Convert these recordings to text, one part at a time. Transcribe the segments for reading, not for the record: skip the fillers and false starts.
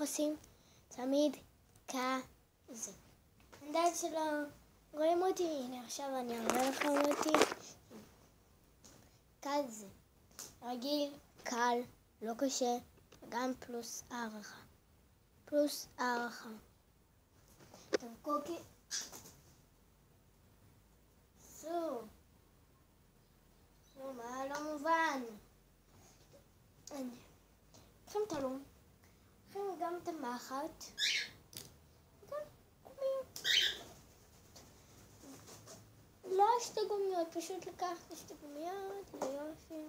עושים תמיד כזה. אני יודעת שלא רואים אותי, הנה עכשיו אני אראה לכם אותי. כזה. רגיל, קל, לא קשה, גם פלוס הערכה. פלוס הערכה. קוקי. סור. מה לא מובן? קחים את הלום. קחים גם את המחט. וגם גומיות. לא שתי גומיות, פשוט לקחת שתי גומיות ויופי.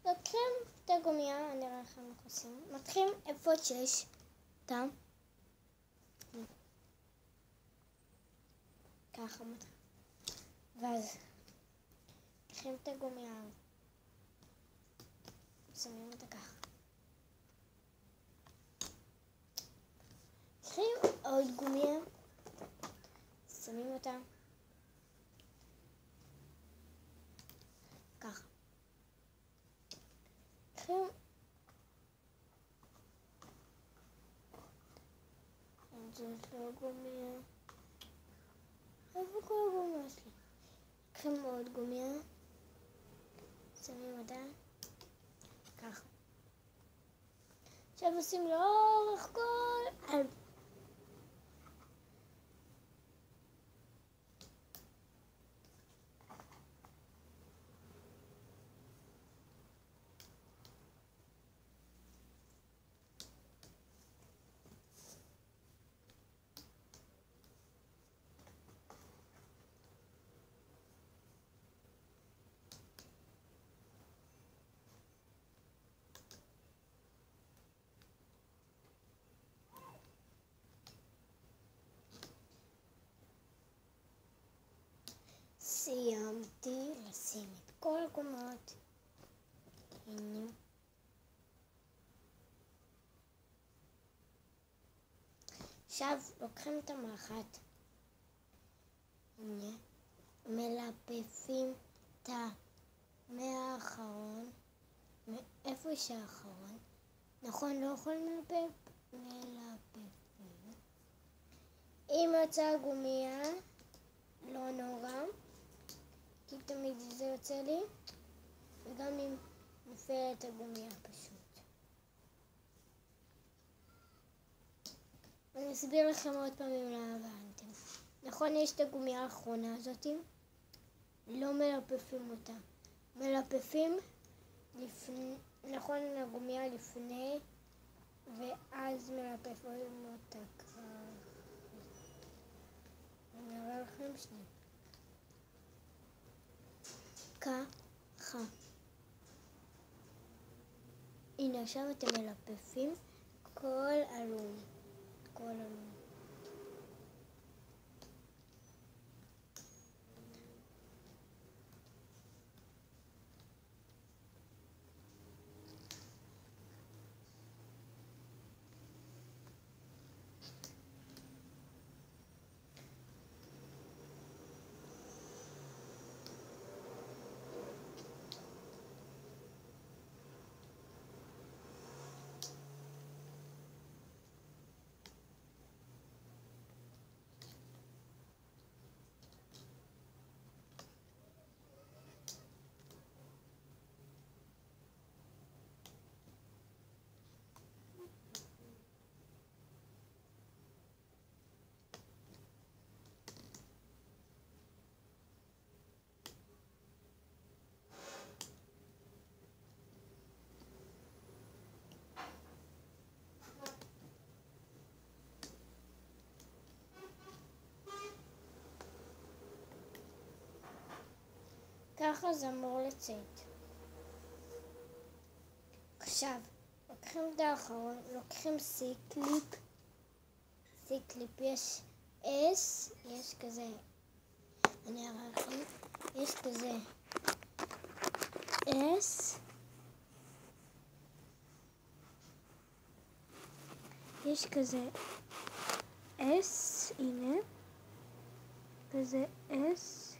לוקחים את הגומיה, אני אראה לכם איך עושים. מתחילים איפה שיש אותם. ככה מתחילים. ואז לוקחים את הגומיה, שמים אותה ככה. לוקחים עוד גומיה, שמים אותה ככה. לוקחים זאת לא גומיה. איפה כל הגומיה שלי? לוקחים עוד גומיה, שמים אותה ככה. עכשיו עושים לאורך כל סיימתי לשים את כל הגומיות. הנה. עכשיו לוקחים את המחט. הנה. מלפפים את מהאחרון. מאיפה שהאחרון. נכון, לא יכולים ללפף? מלפפים. אם יוצא גומיה, לא נורא. כי תמיד זה יוצא לי, וגם אם נופלת הגומיה פשוט. אני אסביר לכם עוד פעם אם לא הבנתם. נכון, יש את הגומיה האחרונה הזאת, לא מלפפים אותה. מלפפים נכון הגומיה לפני, ואז מלפפים אותה ככה. אני אראה לכם שנייה. ככה. הנה עכשיו אתם מלפפים כל הלום. כל הלום. ככה זה אמור לצאת. עכשיו, לוקחים את האחרון, לוקחים סי-קליפ. סי-קליפ יש אס, יש כזה, אני אראה לכם, יש כזה אס, יש כזה אס, הנה, כזה אס,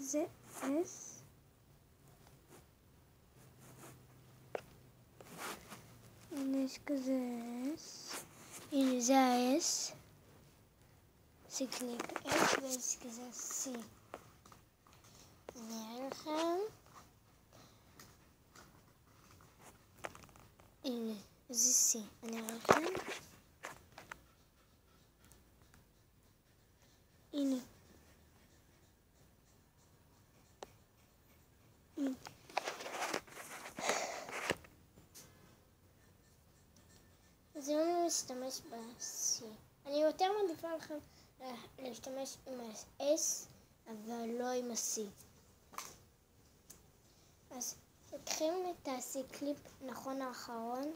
זה S. הנה יש כזה S. הנה זה ה-S. זה קליפ S ויש כזה C. אני אראה לכם. הנה, זה C. אני אראה לכם. הנה. אז היום אני משתמש ב-C. אני יותר מעדיפה לכם להשתמש עם ה-S, אבל לא עם ה-C. אז לוקחים את ה-C קליפ נכון האחרון,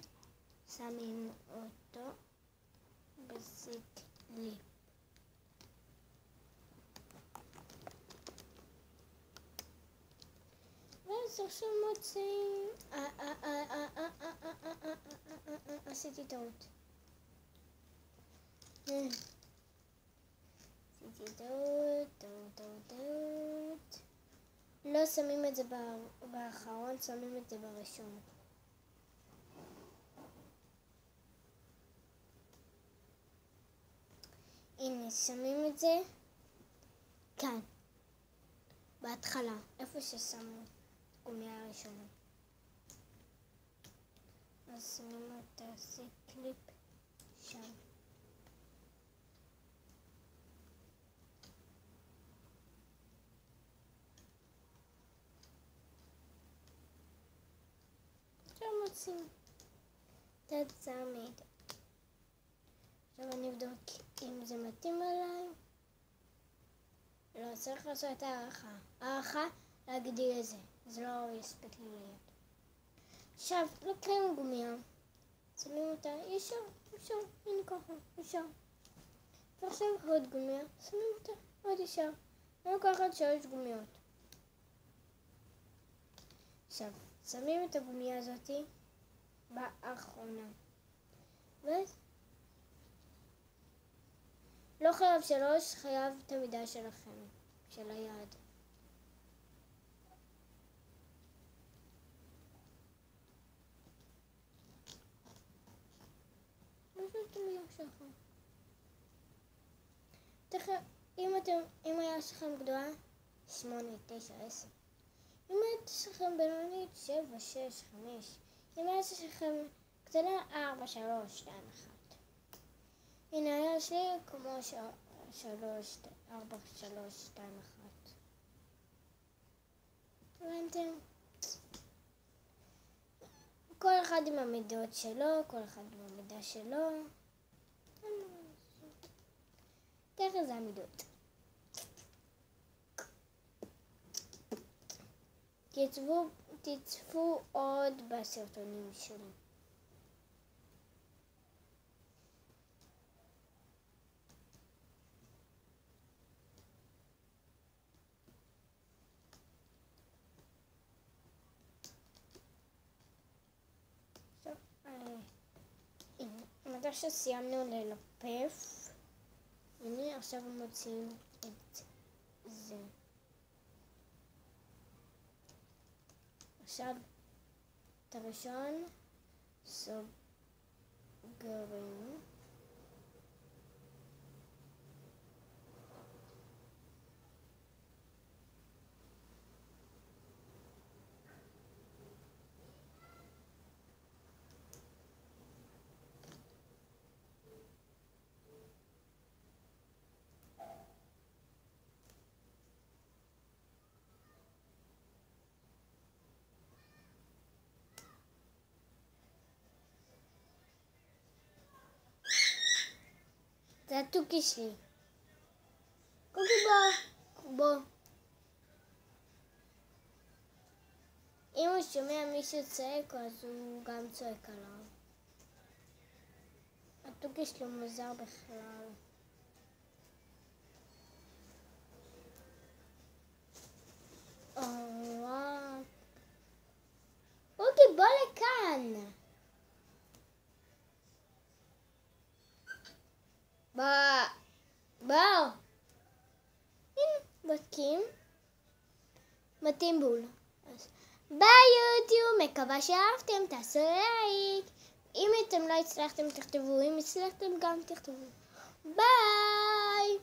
שמים אותו ב-C קליפ. ואז עכשיו מוצאים... עשיתי טעות. טעות. לא שמים את זה באחרון, שמים את זה בראשון. הנה, שמים את זה כאן, בהתחלה, איפה ששמו גומיה הראשונה. אז שמים את ה-C קליפ שם. עכשיו מוצאים תצמיד. עכשיו אני אבדוק אם זה מתאים עליי. לא, צריך לעשות הערכה להגדיל את זה. זה לא יספיק לי ליד. עכשיו, לוקחים גומיה, שמים אותה ישר, הנה ככה, ישר. ועכשיו עוד גומיה, שמים אותה עוד ישר. אני לוקחת 3 גומיות. עכשיו, שמים את הגומיה הזאתי באחרונה. ואז לא חייב 3, חייב את המידה שלכם, של היד. פשוט המידה שלכם. אם היה שלכם גדולה, 8, 9, 10. אם היה שלכם בינונית, 7, 6, 5. אם היה שלכם קטנה, 4, 3, 2, 1. הנה היה שלי כמו 3, 4, 3, 2, 1. הבנתם? כל אחד עם המידות שלו, כל אחד עם המידה שלו. ככה זה המידות. תצפו עוד בסרטונים שלי. מתי שסיימנו ללפף, הנה עכשיו מוצאים את זה. עכשיו את הראשון סוגרים. זה התוכי שלי. קוקי בוא. אם הוא שומע מישהו צועק, אז הוא גם צועק עליו. התוכי שלו מוזר בכלל. וואו. קוקי בוא לכאן. בוא. הנה, בודקים. מתאים בול. אז ביי יוטיוב, מקווה שאהבתם, תעשו לייק. אם אתם לא הצלחתם תכתבו, אם הצלחתם גם תכתבו. ביי!